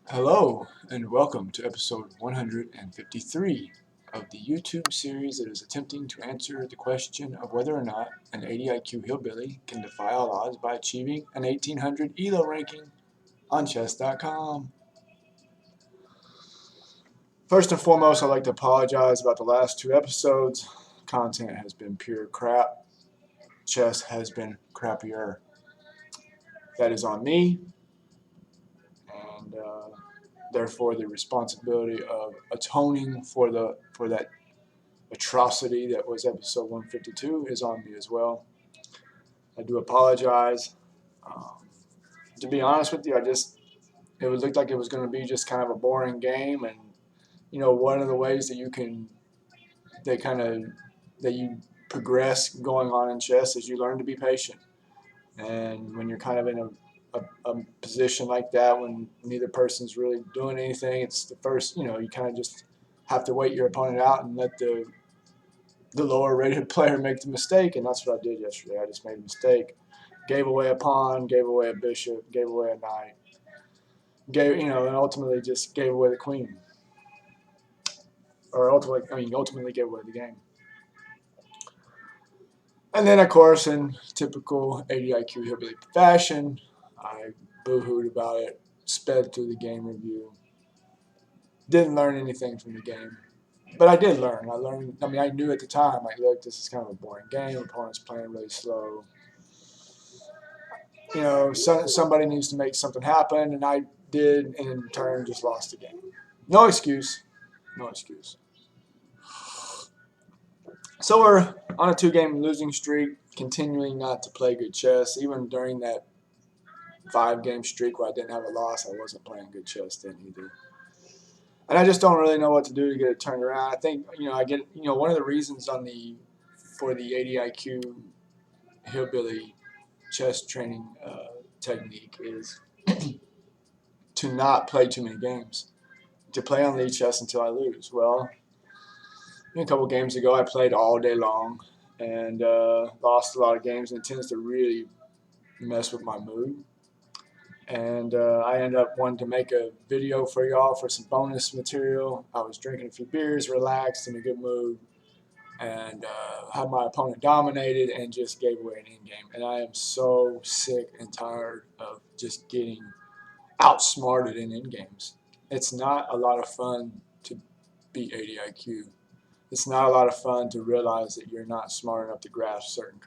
Hello, and welcome to episode 153 of the YouTube series that is attempting to answer the question of whether or not an 80 IQ hillbilly can defy all odds by achieving an 1800 ELO ranking on chess.com. First and foremost, I'd like to apologize about the last two episodes. Content has been pure crap. Chess has been crappier. That is on me, and therefore the responsibility of atoning for that atrocity that was episode 152 is on me as well. I do apologize. To be honest with you, it looked like it was going to be just kind of a boring game, and one of the ways that you progress going on in chess is you learn to be patient. And when you're kind of in a position like that, when neither person's really doing anything, it's the first, you kind of just have to wait your opponent out and let the lower rated player make the mistake, and that's what I did yesterday. I just made a mistake, gave away a pawn, gave away a bishop, gave away a knight, and ultimately just gave away the queen, or ultimately gave away the game. And then, of course, in typical 80 IQ hillbilly fashion, I boo-hooed about it, sped through the game review, didn't learn anything from the game. But I did learn. I knew at the time, like, look, this is kind of a boring game. Opponent's playing really slow. Somebody needs to make something happen, and I did, and in turn just lost the game. No excuse. No excuse. So we're on a 2-game losing streak, continuing not to play good chess. Even during that 5-game streak where I didn't have a loss, I wasn't playing good chess then either. And I just don't really know what to do to get it turned around. I think, one of the reasons for the 80 IQ hillbilly chess training technique is to not play too many games, to play on lichess until I lose. Well, a couple games ago, I played all day long and lost a lot of games, and it tends to really mess with my mood. And I ended up wanting to make a video for y'all for some bonus material. I was drinking a few beers, relaxed, in a good mood, and had my opponent dominated and just gave away an endgame. And I am so sick and tired of just getting outsmarted in endgames. It's not a lot of fun to beat 80 IQ. It's not a lot of fun to realize that you're not smart enough to grasp certain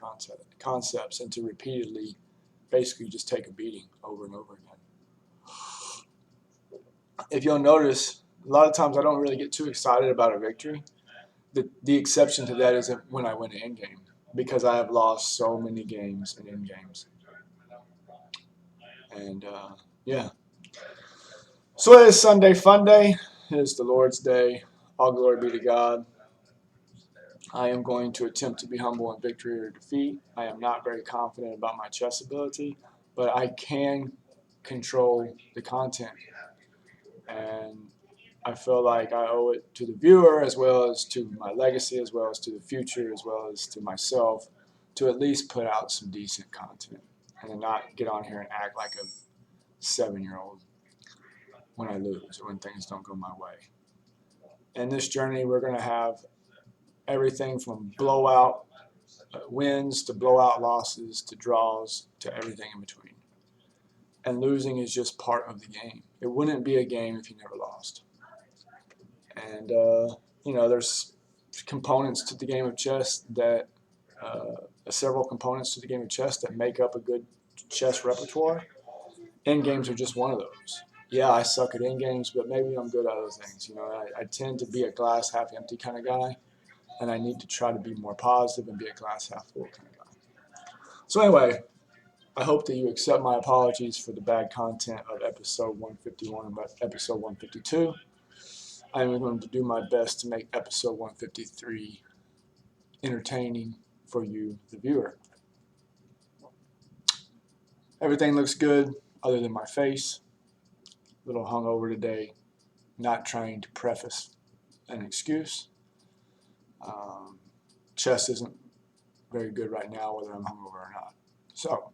concepts and to repeatedly basically just take a beating over and over again. If you'll notice, a lot of times I don't really get too excited about a victory. The exception to that is when I win an endgame, because I have lost so many games in endgames. And yeah. So it is Sunday Fun Day. It is the Lord's Day. All glory be to God. I am going to attempt to be humble in victory or defeat. I am not very confident about my chess ability, but I can control the content. And I feel like I owe it to the viewer, as well as to my legacy, as well as to the future, as well as to myself, to at least put out some decent content and not get on here and act like a 7-year-old when I lose or when things don't go my way. In this journey, we're going to have everything from blowout wins to blowout losses to draws to everything in between. And losing is just part of the game. It wouldn't be a game if you never lost. And, there's components to the game of chess several components to the game of chess that make up a good chess repertoire. End games are just one of those. Yeah, I suck at end games, but maybe I'm good at other things. I tend to be a glass half empty kind of guy, and I need to try to be more positive and be a glass half full kind of guy. So anyway, I hope that you accept my apologies for the bad content of episode 151 and episode 152. I am going to do my best to make episode 153 entertaining for you, the viewer. Everything looks good other than my face. A little hungover today. Not trying to preface an excuse. Chess isn't very good right now, whether I'm hungover or not. So,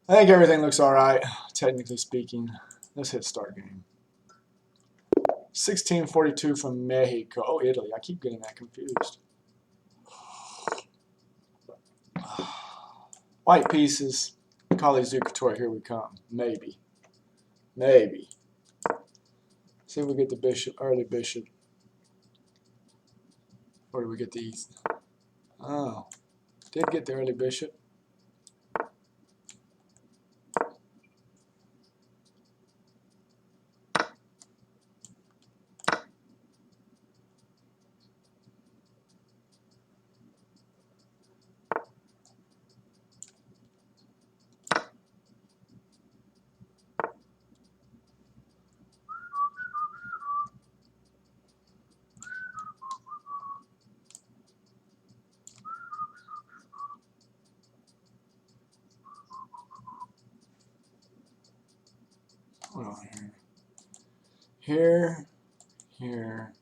I think everything looks all right, technically speaking. Let's hit start game. 1642 from Mexico. Oh, Italy. I keep getting that confused. White pieces. Kali Zucator, here we come. Maybe. Maybe. See if we get the bishop, early bishop. Or do we get the east? Oh. Did get the early bishop. Hold on here. Here.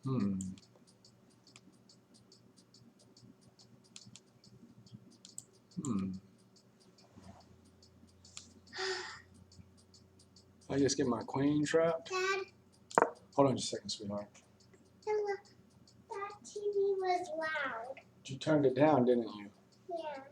Hmm. I just get my queen trapped. Dad, Hold on just a second, sweetheart. that TV was loud. You turned it down, didn't you? Yeah.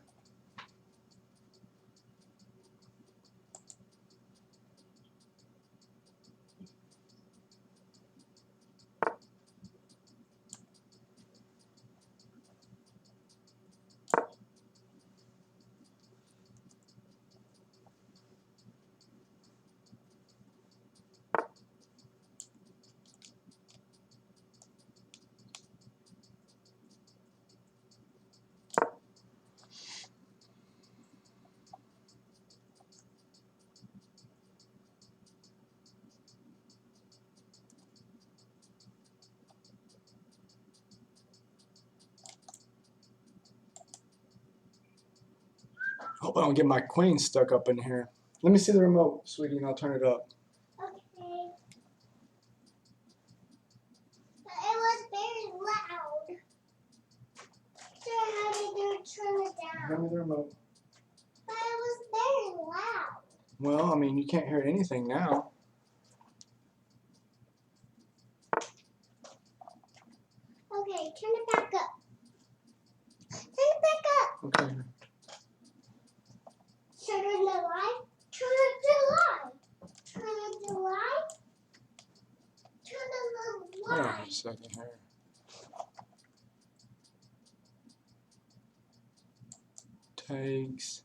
Hope I don't get my queen stuck up in here. Let me see the remote, sweetie, and I'll turn it up. Okay. But it was very loud. So how did you turn it Hand down? me the remote. But it was very loud. Well, I mean, you can't hear anything now. Okay, turn it back up. Turn it back up. Okay. Turn it to light. Turn it to light. Turn it to light. Turn it to Hold on light. a second here. Takes.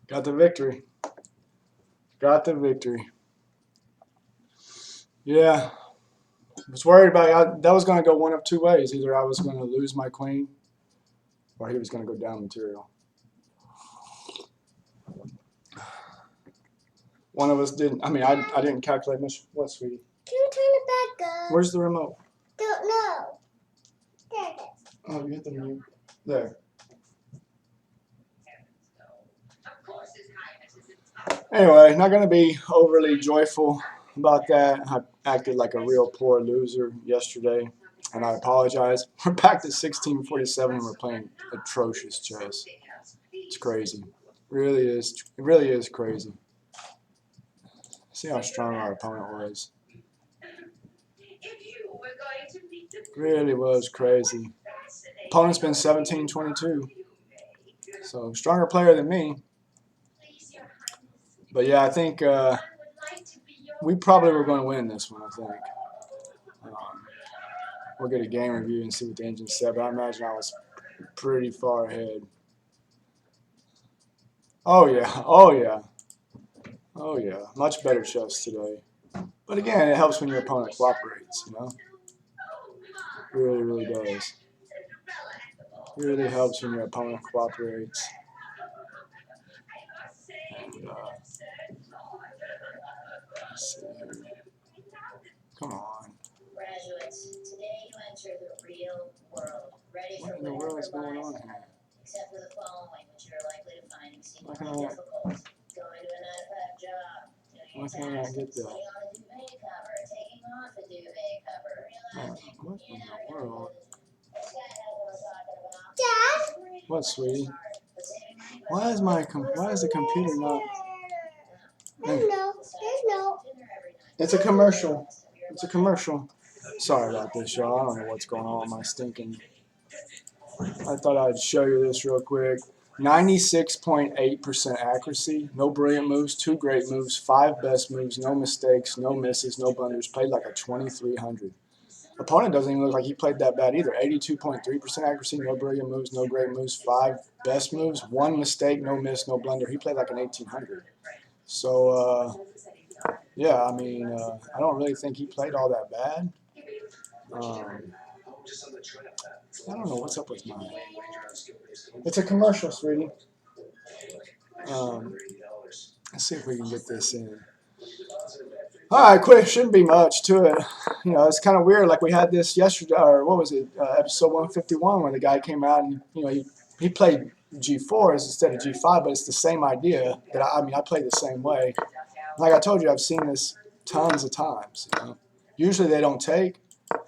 Got the victory. Got the victory. Yeah. I was worried about that was going to go one of two ways. Either I was going to lose my queen or he was going to go down material. One of us didn't. I mean, I didn't calculate much. What, sweetie? Can you turn it back up? Where's the remote? Don't know. There it is. Oh, you hit the mute. There. Anyway, not going to be overly joyful about that. I acted like a real poor loser yesterday, and I apologize. We're back to 1647 and we're playing atrocious chess. It's crazy. Really is. It really is crazy. See how strong our opponent was. Really was crazy. Opponent's been 17-22. So stronger player than me. But yeah, I think we probably were going to win this one, I think. we'll get a game review and see what the engine said, but I imagine I was pretty far ahead. Oh yeah, oh yeah, oh yeah. Much better chess today. But again, it helps when your opponent cooperates, you know? It really, really does. It really helps when your opponent cooperates. And, let's see here. Come on. Graduates, today you enter the real world. Ready What for in the world is whatever going on lies here? ahead. Except for the following, which you're likely to find Why exceedingly can I not? difficult. Going to a 9-to-5 job. Why can I not get that? Putting on a duvet cover. Taking off a duvet cover. Realizing What you in never the gonna world? do this. This guy knows what I'm talking about. Dad? What, sweetie? Why is the computer not? There's no. It's a commercial. It's a commercial. Sorry about this, y'all. I don't know what's going on with my stinking. I thought I'd show you this real quick. 96.8% accuracy. No brilliant moves, 2 great moves, 5 best moves, no mistakes, no misses, no blunders. Played like a 2300. Opponent doesn't even look like he played that bad either. 82.3% accuracy, no brilliant moves, no great moves, 5 best moves, 1 mistake, no miss, no blunder. He played like an 1800. So, yeah, I mean, I don't really think he played all that bad. I don't know what's up with mine. It's a commercial, sweetie. Let's see if we can get this in. All right, quick. Shouldn't be much to it. You know, it's kind of weird. Like we had this yesterday, or what was it? Episode 151, where the guy came out and he played G4 instead of G5, but it's the same idea. That I played the same way. Like I told you, I've seen this tons of times. You know, usually they don't take.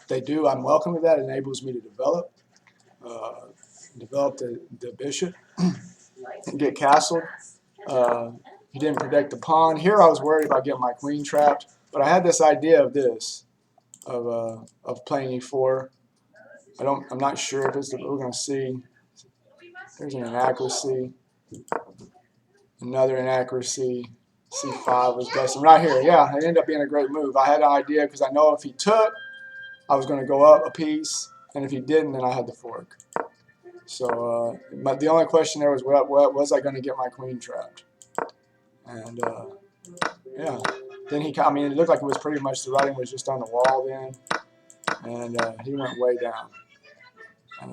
They do. I'm welcome to that. It enables me to develop the bishop and get castled. He didn't protect the pawn. Here I was worried about getting my queen trapped, but I had this idea of this, of playing e4. I'm not sure if it's the, we're going to see. There's an inaccuracy, another inaccuracy. C5 was best. And right here, yeah, it ended up being a great move. I had an idea because I know if he took, I was going to go up a piece, and if he didn't, then I had to fork. So, but the only question there was, what was I going to get my queen trapped? And yeah, then it looked like it was pretty much the writing was just on the wall then, and he went way down.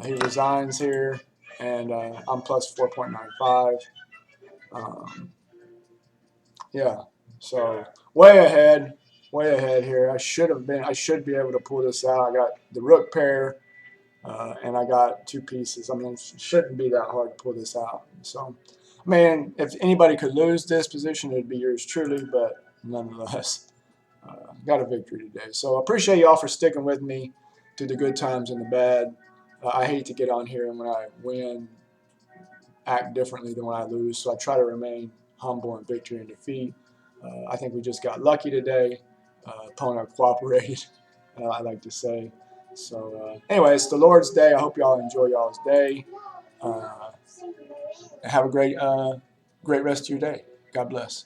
He resigns here, and I'm plus 4.95. Yeah, so way ahead here. I should be able to pull this out. I got the rook pair, and I got 2 pieces. I mean, it shouldn't be that hard to pull this out. So, I mean, if anybody could lose this position, it'd be yours truly, but nonetheless, got a victory today. So I appreciate y'all for sticking with me through the good times and the bad. I hate to get on here and when I win, act differently than when I lose. So I try to remain humble in victory and defeat. I think we just got lucky today. Opponent cooperated, I like to say. So anyway, it's the Lord's Day. I hope y'all enjoy y'all's day. Have a great rest of your day. God bless.